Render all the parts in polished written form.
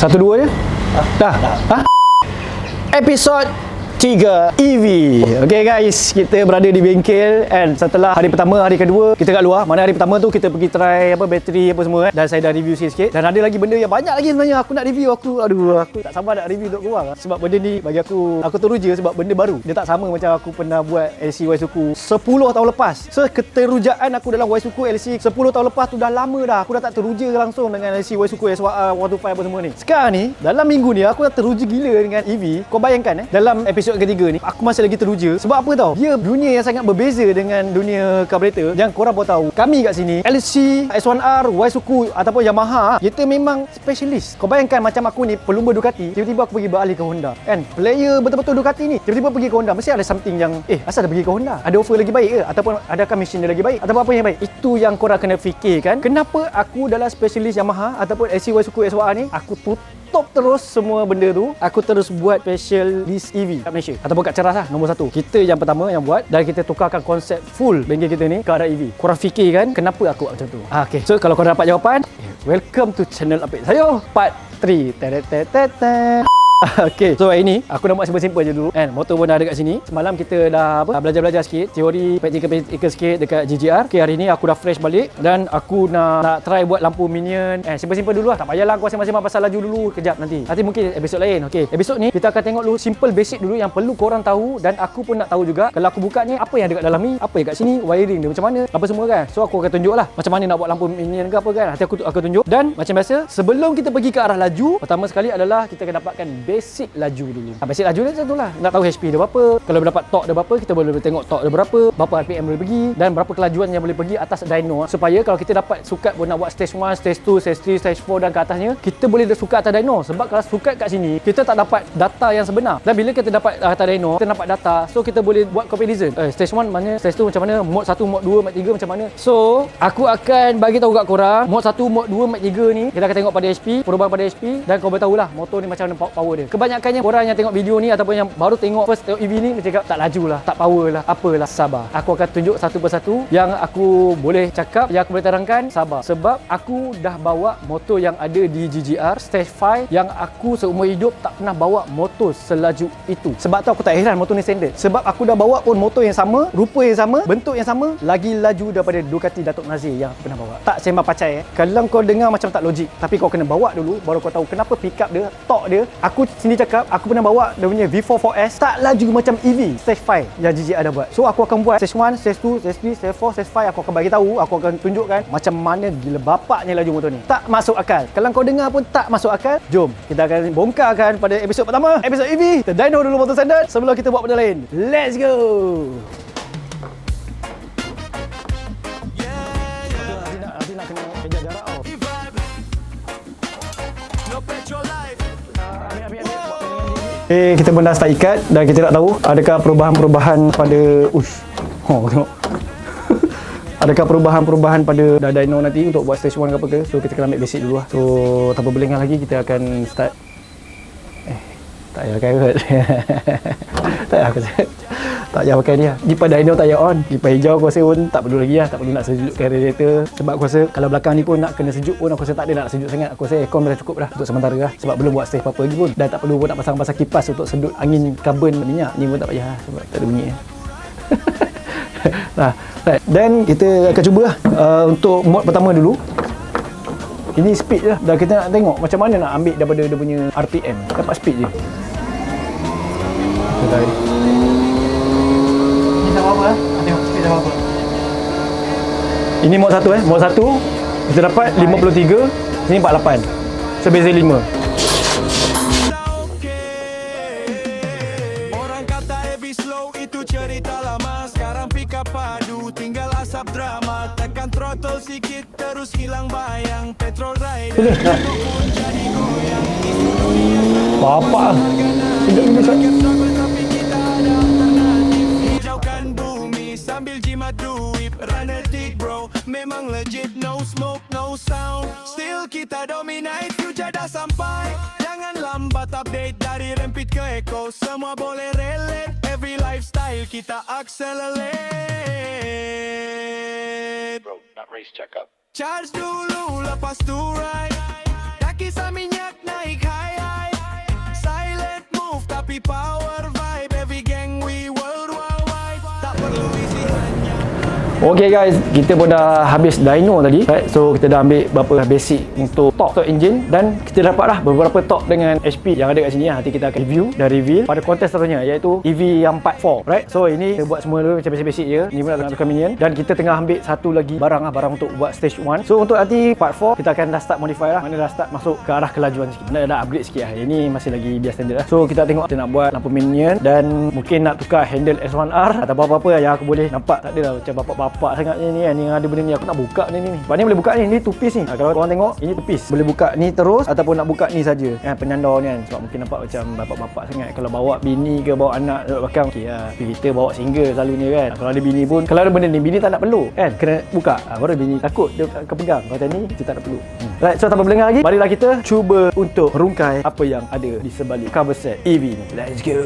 Satu dua je? Dah? Hah? Episod 3 EV. Okay guys, kita berada di bengkel and setelah hari pertama, hari kedua kita kat luar. Mana hari pertama tu kita pergi try bateri apa semua dan saya dah review sikit-sikit. Dan ada lagi benda yang banyak lagi sebenarnya aku nak review. Aku tak sabar nak review untuk korang. Sebab benda ni bagi aku teruja sebab benda baru. Dia tak sama macam aku pernah buat LC Waisuku 10 tahun lepas. So keterujaan aku dalam Waisuku LC 10 tahun lepas tu dah lama dah. Aku dah tak teruja langsung dengan LC Waisuku SWR 125 apa semua ni. Sekarang ni dalam minggu ni aku dah teruja gila dengan EV. Kau bayangkan dalam episod ketiga ni aku masih lagi teruja. Sebab apa tau? Dia dunia yang sangat berbeza dengan dunia carburetor. Yang korang pun tahu, kami kat sini LC, S1R, Waisuku ataupun Yamaha, kita memang specialist. Kau bayangkan macam aku ni pelumba Ducati, tiba-tiba aku pergi beralih ke Honda. Kan? Player betul-betul Ducati ni tiba-tiba pergi ke Honda, mesti ada something yang asal dah pergi ke Honda? Ada offer lagi baik ke? Ataupun adakah mesin dia lagi baik? Ataupun apa yang baik? Itu yang korang kena fikirkan. Kenapa aku dalam specialist Yamaha ataupun LC Waisuku SWR ni, aku tutup terus semua benda tu. Aku terus buat specialist EV kat Malaysia ataupun kat Ceras lah, nombor satu. Kita yang pertama yang buat dan kita tukarkan konsep full bengkel kita ni ke arah EV. Korang fikirkan kenapa aku buat macam tu. Okay, so kalau korang dapat jawapan, welcome to channel update saya part 3. Okay, so hari ni aku nak buat simple-simple je dulu kan. Motor pun dah ada kat sini. Semalam kita dah belajar sikit teori practical sikit dekat GGR. Okay, hari ni aku dah fresh balik dan aku nak try buat lampu minion. Simple-simple dulu lah. Tak payahlah aku masing-masing pasal laju dulu. Kejap nanti mungkin episod lain. Okay, episod ni kita akan tengok dulu simple basic dulu yang perlu korang tahu. Dan aku pun nak tahu juga kalau aku buka ni apa yang ada kat dalam ni, apa yang kat sini, wiring dia macam mana, apa semua kan. So aku akan tunjuk lah macam mana nak buat lampu minion ke apa kan. Nanti aku tunjuk. Dan macam biasa, sebelum kita pergi ke arah laju, pertama sekali adalah kita akan dapatkan basic laju dulu. Basic laju dia macam itulah. Nak tahu HP dia berapa, kalau dapat torque dia berapa, kita boleh tengok torque dia berapa RPM boleh pergi dan berapa kelajuan yang boleh pergi atas dyno. Supaya kalau kita dapat sukat pun nak buat stage 1, stage 2, stage 3, stage 4 dan ke atasnya, kita boleh sukat atas dyno. Sebab kalau sukat kat sini, kita tak dapat data yang sebenar. Dan bila kita dapat atas dyno, kita dapat data, so kita boleh buat comparison. Stage 1 mana, stage 2 macam mana, mode 1, mode 2, mode 3 macam mana. So, aku akan bagi tahu kat korang, mode 1, mode 2, mode 3 ni, kita akan tengok pada HP, perubahan pada HP dan kau boleh tahulah motor ni macam mana power dia. Kebanyakannya korang yang tengok video ni ataupun yang baru tengok first tengok EV ni, dia cakap tak laju lah, tak power lah, apalah. Sabar, aku akan tunjuk satu persatu. Yang aku boleh cakap, yang aku boleh terangkan, sabar. Sebab aku dah bawa motor yang ada di GGR Stage 5 yang aku seumur hidup tak pernah bawa motor selaju itu. Sebab tu aku tak heran motor ni standard. Sebab aku dah bawa pun motor yang sama, rupa yang sama, bentuk yang sama, lagi laju daripada Ducati Datuk Nazir yang aku pernah bawa. Tak sembang pacai Kalau kau dengar macam tak logik, tapi kau kena bawa dulu baru kau tahu kenapa pick up dia, torque dia. Aku sini cakap, aku pernah bawa dia punya V44S, tak laju macam EV Stage 5 yang GGR ada buat. So aku akan buat Stage 1, Stage 2, Stage 3, Stage 4, Stage 5. Aku akan bagi tahu, aku akan tunjukkan macam mana gila bapaknya laju motor ni. Tak masuk akal. Kalau kau dengar pun tak masuk akal. Jom kita akan bongkarkan pada episod pertama, episod EV. Kita dyno dulu motor standard sebelum kita buat benda lain. Let's go. Nanti nak kena kejar jarak tau. Kita pun dah start ikat dan kita nak tahu adakah perubahan-perubahan pada tengok. Adakah perubahan-perubahan pada dyno nanti untuk buat stage 1 ke apa ke. So kita kena ambil basic dulu lah. So tanpa berlengah lagi, kita akan start. Tak payah pakai kot. Tak payah pakai ni lah. Lipat dyno tak payah on. Lipat hijau aku rasa pun tak perlu lagi lah. Tak perlu nak sejukkan radiator. Sebab aku rasa kalau belakang ni pun nak kena sejuk pun, aku rasa tak ada nak sejuk sangat. Aku rasa aircon dah cukup dah untuk sementara lah. Sebab belum buat stage apa-apa lagi pun. Dan tak perlu pun nak pasang-pasang kipas untuk sedut angin karbon minyak. Ni pun tak payah sebab tak ada bunyi. Dan kita akan cuba lah untuk mod pertama dulu. Ini speed je lah. Dan kita nak tengok macam mana nak ambil daripada dia punya RPM. Dapat speed je. Ini sama apa lah? Tengok speed sama apa. Ini mod 1 mod 1 kita dapat 53. Sini 48. So beza 5. Orang kata heavy slow itu cerita lama. Sekarang pick up padu, tinggal asap drama. Tekan throttle sikit terus hilang bayang. Petrol rider pun jadi goyang. Bapak tidak bisa. Hijaukan bumi sambil jimat duit. Runnetic bro, memang legit. No smoke, no sound. Still kita dominate, future dah sampai. Jangan lambat update dari Rampit ke Eco. Semua boleh relate, every lifestyle kita accelerate. Bro, nak race check up. Charge dulu lepas tu ride. Tak kisah minyak naik high. power vibe, every gang we worldwide. Tak perlu isi hanya. Okay guys, kita pun dah habis dyno tadi, right? So kita dah ambil beberapa basic untuk torque engine dan kita dapat lah beberapa torque dengan HP yang ada kat sini. Nanti kita akan review dan reveal pada kontes satunya, iaitu EV yang part 4, right? So ini kita buat semua dulu macam basic-basic je. Ni pun nak tukar minion dan kita tengah ambil satu lagi barang untuk buat stage 1. So untuk nanti part 4 kita akan dah start modify lah, mana dah start masuk ke arah kelajuan sikit, mana dah upgrade sikit lah. Ini masih lagi biasa standard lah. So kita tengok kita nak buat lampu minion dan mungkin nak tukar handle S1R atau apa-apa yang aku boleh nampak tak adalah macam bapak-bapak sangat ni kan, yang ada benda ni aku nak buka ni. Sebab ni boleh buka ni two piece ni. Kalau korang tengok ini two piece, boleh buka ni terus ataupun nak buka ni saja kan, penyandar ni kan. Sebab mungkin nampak macam bapak-bapak sangat. Kalau bawa bini ke bawa anak duduk belakang okey lah. Tapi kita bawa single selalunya kan. Kalau ada bini pun, kalau ada benda ni bini tak nak perlu kan, kena buka baru bini takut dia akan pegang. Kalau ni kita tak nak perlu. Right, so tanpa berlengah lagi, marilah kita cuba untuk merungkai apa yang ada di sebalik cover set EV ni. Let's go.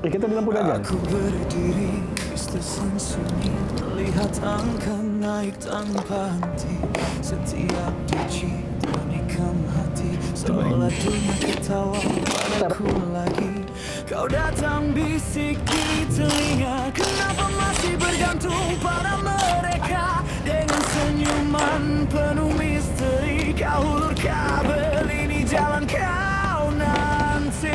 Kita di lampu ganjil. Aku berdiri di stesen sunyi, melihat angka naik tanpa henti. Setiap digit menikam hati, seolah dunia ketawa padaku lagi. Kau datang bisik di telinga, kenapa masih bergantung pada mereka? Dengan senyuman penuh misteri, kau hulur kabel ini jalan kau nanti.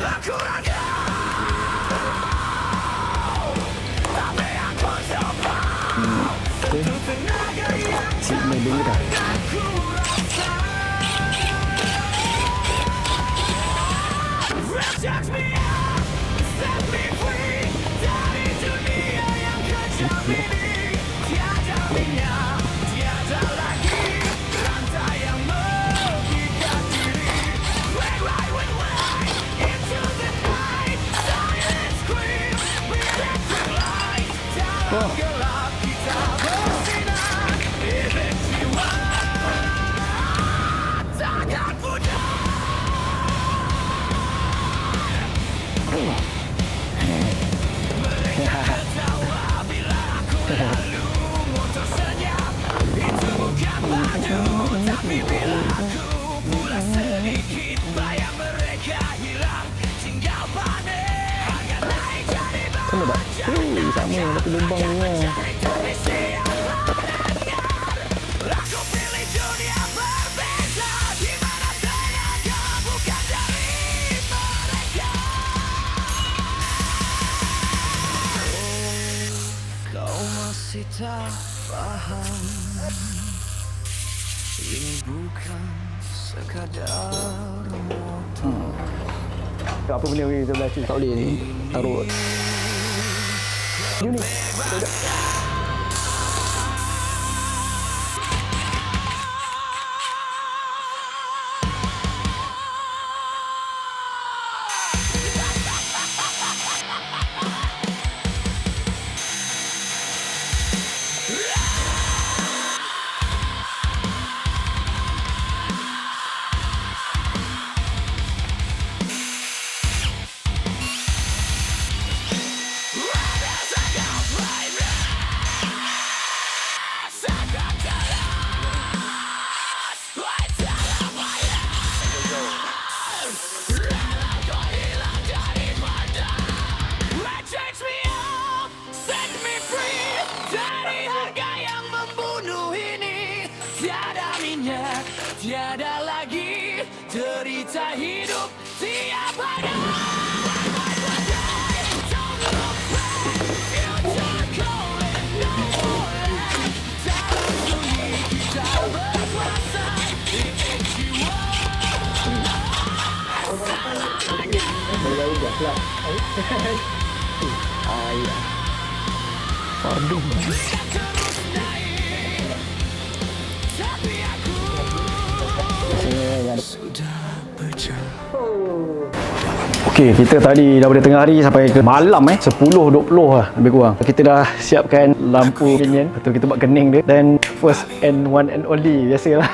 Aku raga, tapi aku coba untuk tenaga yang aku rasa. Reject me out, set me free dari dunia yang kejam ini. Tiada minyak, tiada lagi rantai yang mengikat diri. When into the night, silent scream, electric light. Dalam gelap kita bersinar, istimewa takkan pudar. Mereka ketawa bila aku lalu motor senyap. Itu bukan maju, tapi bila aku pulas sedikit, bayang mereka hilang, tinggal panik. Harga naik jadi Sama tak? Sama tapi lubang ni lah. Aku pilih dunia berbeza, di mana tenaga bukan dari mereka. Kau masih tak paham, ini bukan sekadar motor. Apa benda ni sebelah sini? Tak boleh ni. Taruh. Ni. Tiada lagi cerita hidup tiap hari. Aduh. Okey, kita tadi daripada tengah hari sampai ke malam 10.20 lah lebih kurang. Kita dah siapkan lampu minion, betul kita buat kening dia, dan first and one and only biasalah.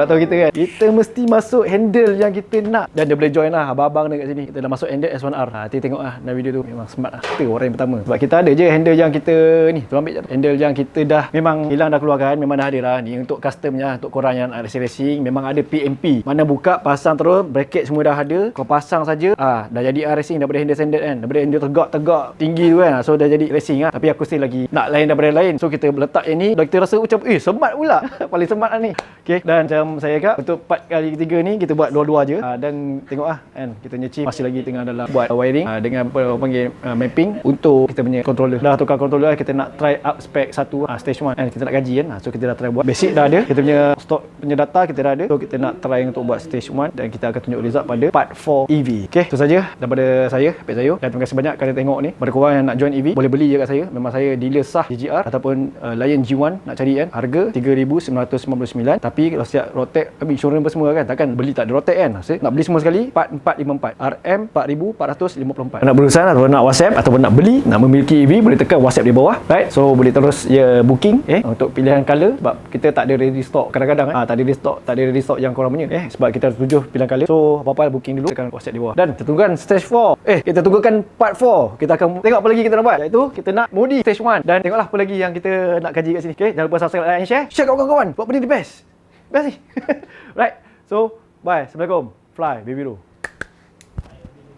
tahu kita kan, kita mesti masuk handle yang kita nak. Dan dia boleh join lah, abang-abang dekat sini. Kita dah masuk handle S1R. Nanti tengok lah dalam video tu. Memang smart lah. Kita orang yang pertama. Sebab kita ada je handle yang kita ni. Tu ambil je. Handle yang kita dah memang hilang dah keluarkan. Memang dah ada lah. Ni untuk customnya. Untuk korang yang nak racing-racing. Memang ada PMP. Mana buka, pasang terus. Bracket semua dah ada. Kau pasang saja. Dah jadi racing daripada handle standard kan. Daripada handle tegak-tegak tinggi tu kan. So dah jadi racing lah. Tapi aku still lagi nak lain daripada lain. So kita letak yang ni. Dah kita rasa macam smart pula. Paling smart lah ni. Okay. Dan macam saya kata, untuk part kali ketiga ni kita buat dua-dua je. Dan tengok lah kan. Kita punya chip masih lagi tengah dalam buat wiring. Dengan apa orang panggil mapping untuk kita punya controller. Dah tukar controller, kita nak try up spec 1 stage 1 kan. Kita nak gaji kan. So kita dah try buat. Basic dah ada. Kita punya stock punya data kita dah ada. So kita nak try untuk buat stage 1 dan kita akan tunjuk result pada part 4 EV. Okay. Itu saja daripada saya, Pek Zayo. Dan terima kasih banyak kerana tengok ni. Pada korang yang nak join EV, boleh beli je kat saya. Memang saya dealer sah GGR ataupun Lion G1 nak cari kan. Harga 3,999. Tapi kalau siap rotek ambil insurans apa semua kan. Takkan beli tak ada rotek kan. Maksud nak beli semua sekali 4454. RM 4454. Nak berurusan atau nak WhatsApp ataupun nak beli, nak memiliki EV, boleh tekan WhatsApp di bawah. Right? So boleh terus booking untuk pilihan color sebab kita tak ada ready stock. Kadang-kadang tak ada ready stock yang korang punya sebab kita ada 7 pilihan color. So apa-apa booking dulu, tekan WhatsApp di bawah. Dan kita tunggukan stage 4. Kita tunggukan part 4. Kita akan tengok apa lagi kita nak buat. Iaitu kita nak modi stage 1 dan tengoklah apa lagi yang kita nak kaji kat sini. Okay? Jangan lupa subscribe, like and share. Share kat kawan-kawan. Buat benda the best. Best ni. Right. So bye. Assalamualaikum. Fly baby biru.